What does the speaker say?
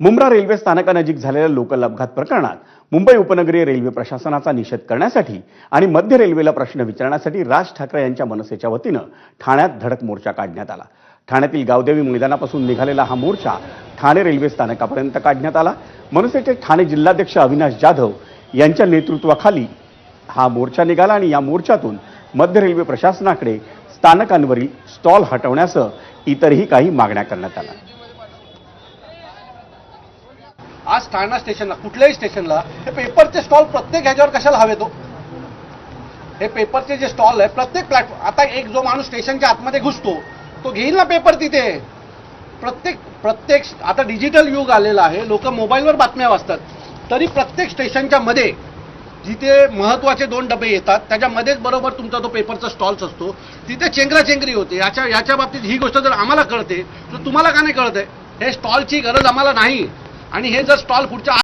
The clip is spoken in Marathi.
मुंब्रा रेल्वे स्थानकानजीक झालेल्या लोकल अपघात प्रकरणात मुंबई उपनगरीय रेल्वे प्रशासनाचा निषेध करण्यासाठी आणि मध्य रेल्वेला प्रश्न विचारण्यासाठी राज ठाकरे यांच्या मनसेच्या वतीनं ठाण्यात धडक मोर्चा काढण्यात आला। ठाण्यातील गावदेवी मैदानापासून निघालेला हा मोर्चा ठाणे रेल्वे स्थानकापर्यंत काढण्यात आला। मनसेचे ठाणे जिल्हाध्यक्ष अविनाश जाधव यांच्या नेतृत्वाखाली हा मोर्चा निघाला आणि या मोर्चातून मध्य रेल्वे प्रशासनाकडे स्थानकांवरील स्टॉल हटवण्यासह इतरही काही मागण्या करण्यात आल्या। आज ठाणा स्टेशनला कुठल्याही स्टेशनला हे पेपरचे स्टॉल प्रत्येक ह्याच्यावर कशाला हवे तो? हे पेपरचे जे स्टॉल आहे प्रत्येक प्लॅटफॉर्म, आता एक जो माणूस स्टेशनच्या आतमध्ये घुसतो तो घेईल ना पेपर तिथे। प्रत्येक आता डिजिटल युग आलेलं आहे, लोक मोबाईलवर बातम्या वाचतात, तरी प्रत्येक स्टेशनच्या मध्ये जिथे महत्वाचे 2 डबे येतात त्याच्यामध्येच बरोबर तुमचा तो पेपरचा स्टॉल्स असतो, तिथे चेंगराचेंगरी होते। याच्या बाबतीत ही गोष्ट जर आम्हाला कळते तर तुम्हाला का नाही कळत आहे? हे स्टॉलची गरज आम्हाला नाही आणि हे जर स्टॉल पुढच्या